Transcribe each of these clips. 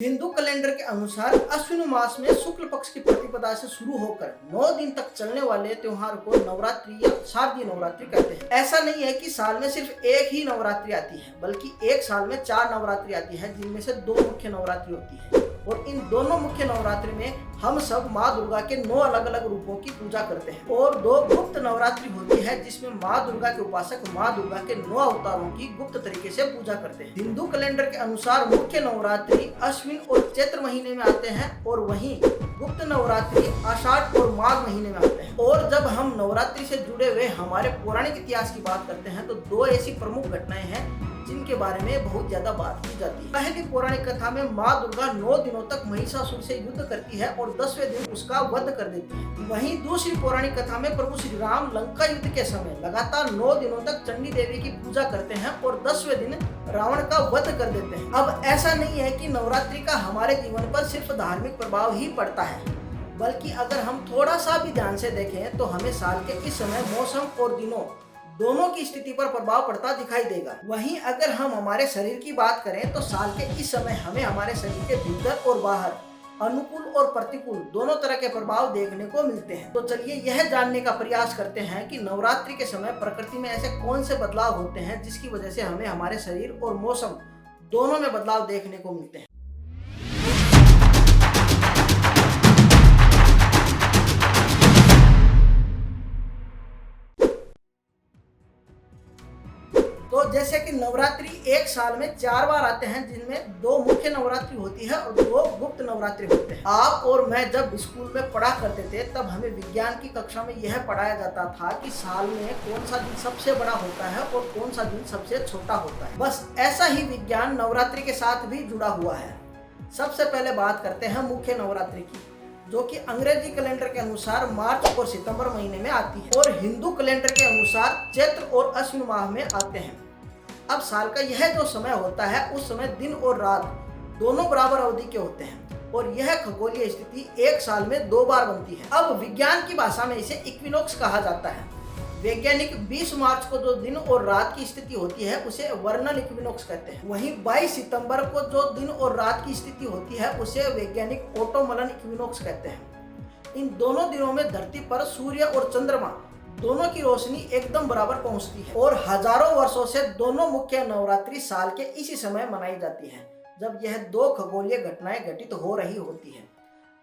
Hindu calendar के अनुसार अश्विन मास में शुक्ल पक्ष की प्रतिपदा से शुरू होकर 9 दिन तक चलने वाले त्योहार को नवरात्रि या शारदीय नवरात्रि कहते हैं। ऐसा नहीं है कि साल में सिर्फ एक ही नवरात्रि आती है, बल्कि एक साल में 4 नवरात्रि आती है, जिनमें से 2 मुख्य नवरात्रि होती है। और इन दोनों मुख्य नवरात्रि में हम सब माँ दुर्गा के 9 अलग अलग रूपों की पूजा करते हैं और 2 गुप्त नवरात्रि होती है, जिसमें माँ दुर्गा के उपासक माँ दुर्गा के 9 अवतारों की गुप्त तरीके से पूजा करते हैं। हिंदू कैलेंडर के अनुसार मुख्य नवरात्रि अश्विन और चैत्र महीने में आते हैं और वहीं गुप्त नवरात्रि आषाढ़ और माघ महीने में आते हैं। और जब हम नवरात्रि से जुड़े हुए हमारे पौराणिक इतिहास की बात करते हैं तो 2 ऐसी प्रमुख घटनाएं हैं जिनके बारे में बहुत ज्यादा बात की जाती है। पहली पौराणिक कथा में माँ दुर्गा 9 दिनों तक महिषासुर से युद्ध करती है और 10वें दिन उसका वध कर देती है। वहीं दूसरी पौराणिक कथा में प्रभु श्री राम लंका युद्ध के समय लगातार 9 दिनों तक चंडी देवी की पूजा करते हैं और 10वें दिन रावण का वध कर देते हैं। अब ऐसा नहीं है कि नवरात्रि का हमारे जीवन पर सिर्फ धार्मिक प्रभाव ही पड़ता है, बल्कि अगर हम थोड़ा सा भी ध्यान से देखें तो हमें साल के इस समय मौसम और दिनों दोनों की स्थिति पर प्रभाव पड़ता दिखाई देगा। वहीं अगर हम हमारे शरीर की बात करें तो साल के इस समय हमें हमारे शरीर के भीतर और बाहर अनुकूल और प्रतिकूल दोनों तरह के प्रभाव देखने को मिलते हैं। तो चलिए यह जानने का प्रयास करते हैं कि नवरात्रि के समय प्रकृति में ऐसे कौन से बदलाव होते हैं जिसकी वजह से हमें हमारे शरीर और मौसम दोनों में बदलाव देखने को मिलते हैं। तो जैसे कि नवरात्रि एक साल में 4 बार आते हैं, जिनमें 2 मुख्य नवरात्रि होती है और 2 गुप्त नवरात्रि होते हैं। आप और मैं जब स्कूल में पढ़ा करते थे तब हमें विज्ञान की कक्षा में यह पढ़ाया जाता था कि साल में कौन सा दिन सबसे बड़ा होता है और कौन सा दिन सबसे छोटा होता है। बस ऐसा ही विज्ञान नवरात्रि के साथ भी जुड़ा हुआ है। सबसे पहले बात करते हैं मुख्य नवरात्रि की, जो कि अंग्रेजी कैलेंडर के अनुसार मार्च और सितंबर महीने में आती है और हिंदू कैलेंडर के अनुसार चैत्र और अश्विन माह में आते हैं। अब साल का यह जो समय होता है उस समय दिन और रात दोनों बराबर अवधि के होते हैं और यह खगोलीय स्थिति एक साल में 2 बार बनती है। अब विज्ञान की भाषा में इसे इक्विनोक्स कहा जाता है। वैज्ञानिक 20 मार्च को जो दिन और रात की स्थिति होती है उसे वर्नल इक्विनोक्स कहते हैं। वहीं 22 सितंबर को जो दिन और रात की स्थिति होती है उसे वैज्ञानिक ऑटोमलन इक्विनोक्स कहते हैं। इन दोनों दिनों में धरती पर सूर्य और चंद्रमा दोनों की रोशनी एकदम बराबर पहुंचती है और हजारों वर्षों से दोनों मुख्य नवरात्रि साल के इसी समय मनाई जाती है जब यह 2 खगोलीय घटनाएं घटित हो रही होती है।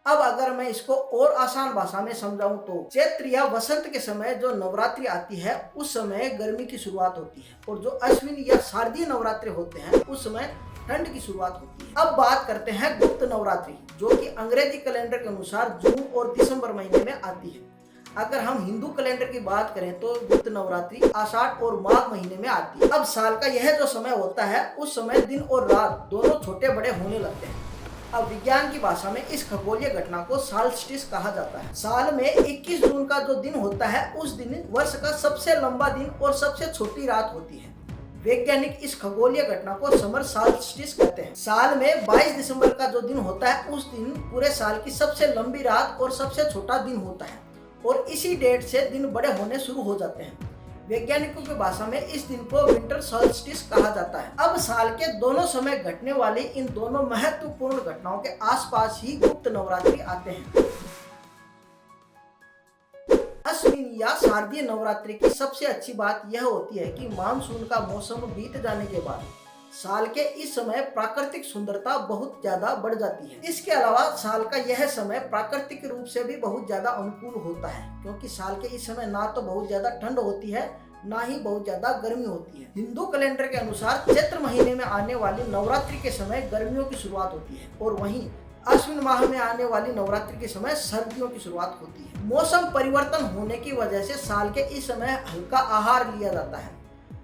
अब अगर मैं इसको और आसान भाषा में समझाऊं तो चैत्र या वसंत के समय जो नवरात्रि आती है उस समय गर्मी की शुरुआत होती है और जो अश्विन या शारदीय नवरात्रि होते हैं उस समय ठंड की शुरुआत होती है। अब बात करते हैं गुप्त नवरात्रि, जो कि अंग्रेजी कैलेंडर के अनुसार जून और दिसंबर महीने में आती है। अगर हम हिंदू कैलेंडर की बात करें तो गुप्त नवरात्रि आषाढ़ और माघ महीने में आती है। अब साल का यह जो समय होता है उस समय दिन और रात दोनों छोटे बड़े होने लगते हैं। अब विज्ञान की भाषा में इस खगोलीय घटना को साल्स्टिस कहा जाता है। साल में 21 जून का जो दिन होता है उस दिन वर्ष का सबसे लंबा दिन और सबसे छोटी रात होती है। वैज्ञानिक इस खगोलीय घटना को समर साल्स्टिस कहते हैं। साल में 22 दिसंबर का जो दिन होता है उस दिन पूरे साल की सबसे लंबी रात और सबसे छोटा दिन होता है और इसी डेट से दिन बड़े होने शुरू हो जाते हैं। वैज्ञानिकों की भाषा में इस दिन को विंटर सॉल्स्टिस कहा जाता है। अब साल के दोनों समय घटने वाली इन दोनों महत्वपूर्ण घटनाओं के आसपास ही गुप्त नवरात्रि आते हैं। अश्विन या शारदीय नवरात्रि की सबसे अच्छी बात यह होती है कि मानसून का मौसम बीत जाने के बाद साल के इस समय प्राकृतिक सुंदरता बहुत ज्यादा बढ़ जाती है। इसके अलावा साल का यह समय प्राकृतिक रूप से भी बहुत ज्यादा अनुकूल होता है, क्योंकि साल के इस समय ना तो बहुत ज्यादा ठंड होती है ना ही बहुत ज्यादा गर्मी होती है। हिंदू कैलेंडर के अनुसार चैत्र महीने में आने वाली नवरात्रि के समय गर्मियों की शुरुआत होती है और वहीं अश्विन माह में आने वाली नवरात्रि के समय सर्दियों की शुरुआत होती है। मौसम परिवर्तन होने की वजह से साल के इस समय हल्का आहार लिया जाता है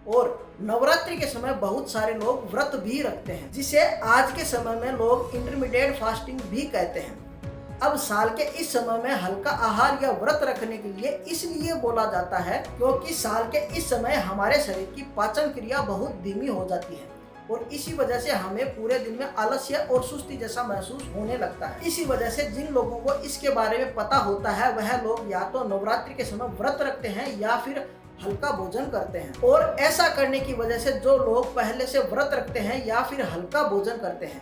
और नवरात्रि के समय बहुत सारे लोग व्रत भी रखते हैं, जिसे आज के समय में लोग इंटरमीडिएट फास्टिंग भी कहते हैं। अब साल के इस समय में हल्का आहार या व्रत रखने के लिए इसलिए बोला जाता है क्योंकि साल के इस समय हमारे शरीर की पाचन क्रिया बहुत धीमी हो जाती है और इसी वजह से हमें पूरे दिन में आलस्य और सुस्ती जैसा महसूस होने लगता है। इसी वजह से जिन लोगों को इसके बारे में पता होता है वह लोग या तो नवरात्रि के समय व्रत रखते हैं या फिर हल्का भोजन करते हैं। और ऐसा करने की वजह से जो लोग पहले से व्रत रखते हैं या फिर हल्का भोजन करते हैं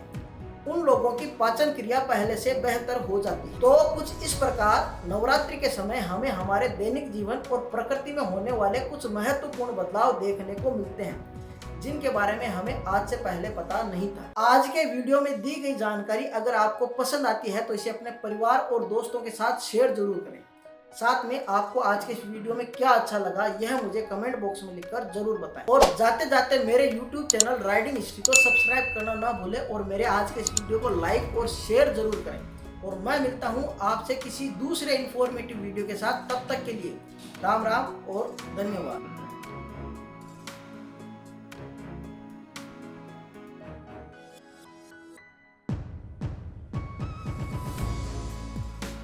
उन लोगों की पाचन क्रिया पहले से बेहतर हो जाती है। तो कुछ इस प्रकार नवरात्रि के समय हमें हमारे दैनिक जीवन और प्रकृति में होने वाले कुछ महत्वपूर्ण बदलाव देखने को मिलते हैं, जिनके बारे में हमें आज से पहले पता नहीं था। आज के वीडियो में दी गई जानकारी अगर आपको पसंद आती है तो इसे अपने परिवार और दोस्तों के साथ शेयर जरूर करें। साथ में आपको आज के इस वीडियो में क्या अच्छा लगा यह मुझे कमेंट बॉक्स में लिखकर जरूर बताएं। और जाते जाते मेरे YouTube चैनल राइडिंग हिस्ट्री को सब्सक्राइब करना ना भूलें और मेरे आज के इस वीडियो को लाइक और शेयर जरूर करें। और मैं मिलता हूँ आपसे किसी दूसरे इंफॉर्मेटिव वीडियो के साथ। तब तक के लिए राम राम और धन्यवाद।